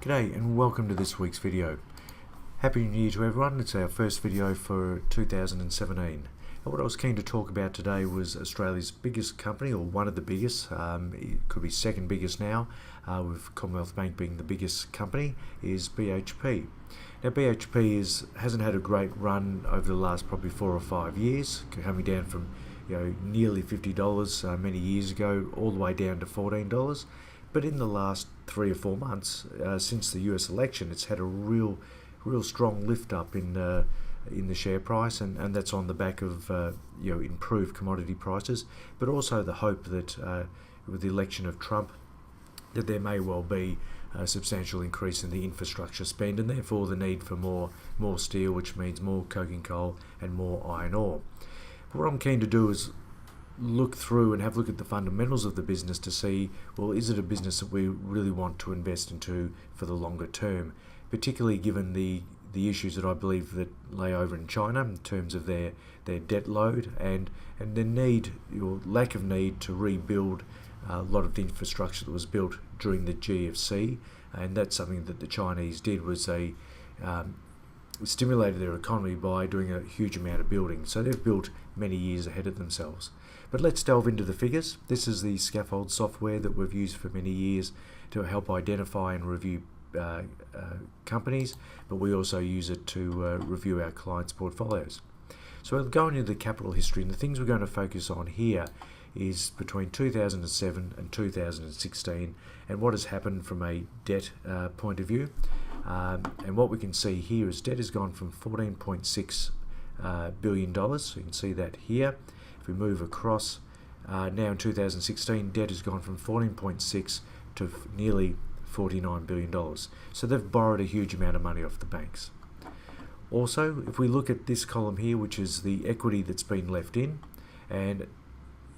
G'day and welcome to this week's video. Happy New Year to everyone. It's our first video for 2017. And what I was keen to talk about today was Australia's biggest company, or one of the biggest, it could be second biggest now, with Commonwealth Bank being the biggest company, is BHP. Now BHP hasn't had a great run over the last probably 4 or 5 years, coming down from nearly $50 many years ago all the way down to $14. But in the last 3 or 4 months, since the US election, it's had a real strong lift up in the share price, and that's on the back of improved commodity prices, but also the hope that with the election of Trump, that there may well be a substantial increase in the infrastructure spend, and therefore the need for more steel, which means more coking coal and more iron ore. But what I'm keen to do is look through and have a look at the fundamentals of the business to see, well, is it a business that we really want to invest into for the longer term, particularly given the issues that I believe that lay over in China in terms of their debt load and the need or lack of need to rebuild a lot of the infrastructure that was built during the GFC. And that's something that the Chinese did, was they stimulated their economy by doing a huge amount of building. So they've built many years ahead of themselves. But let's delve into the figures. This is the scaffold software that we've used for many years to help identify and review companies, but we also use it to review our clients' portfolios. So we'll go into the capital history, and the things we're going to focus on here is between 2007 and 2016 and what has happened from a debt point of view. And what we can see here is debt has gone from $14.6 billion, so you can see that here. If we move across, now in 2016, debt has gone from 14.6 to nearly $49 billion. So they've borrowed a huge amount of money off the banks. Also, if we look at this column here, which is the equity that's been left in, and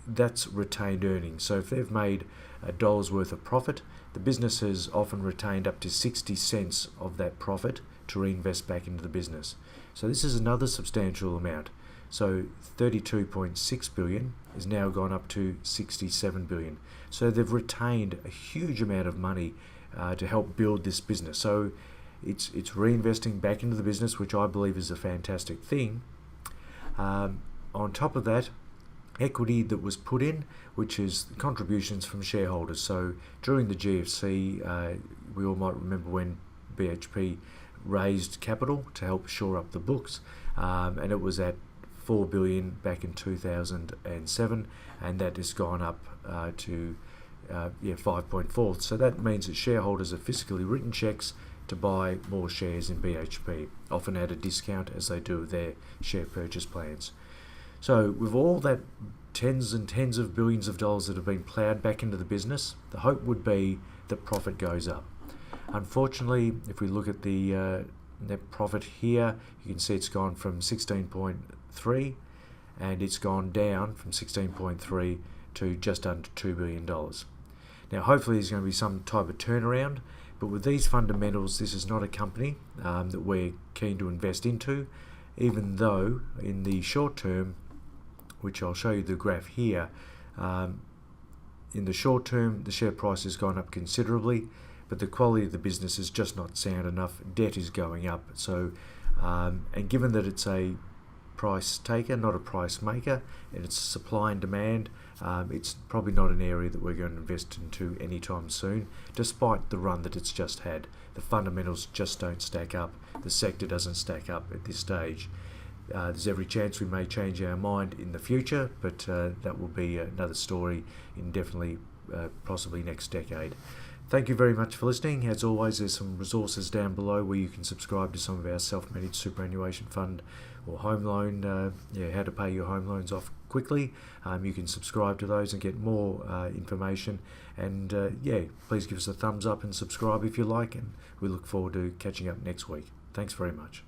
that's retained earnings. So if they've made $1 worth of profit, the business has often retained up to 60 cents of that profit to reinvest back into the business. So this is another substantial amount. So 32.6 billion is now gone up to 67 billion. So they've retained a huge amount of money to help build this business. So it's reinvesting back into the business, which I believe is a fantastic thing. On top of that, equity that was put in, which is contributions from shareholders. So during the GFC, we all might remember when BHP raised capital to help shore up the books, and it was at $4 billion back in 2007, and that has gone up to 5.4. So that means that shareholders have fiscally written checks to buy more shares in BHP, often at a discount, as they do with their share purchase plans. So with all that tens and tens of billions of dollars that have been ploughed back into the business, the hope would be that profit goes up. Unfortunately, if we look at the net profit here, you can see it's gone from 16.3 and it's gone down from 16.3 to just under $2 billion. Now hopefully there's going to be some type of turnaround, but with these fundamentals, this is not a company that we're keen to invest into, even though in the short term, which I'll show you the graph here, in the short term the share price has gone up considerably, but the quality of the business is just not sound enough. Debt is going up. So, and given that it's a price taker, not a price maker, and it's supply and demand, it's probably not an area that we're going to invest into anytime soon, despite the run that it's just had. The fundamentals just don't stack up. The sector doesn't stack up at this stage. There's every chance we may change our mind in the future, but that will be another story in definitely possibly next decade. Thank you very much for listening. As always, there's some resources down below where you can subscribe to some of our self-managed superannuation fund or home loan, how to pay your home loans off quickly. You can subscribe to those and get more information. And please give us a thumbs up and subscribe if you like, and we look forward to catching up next week. Thanks very much.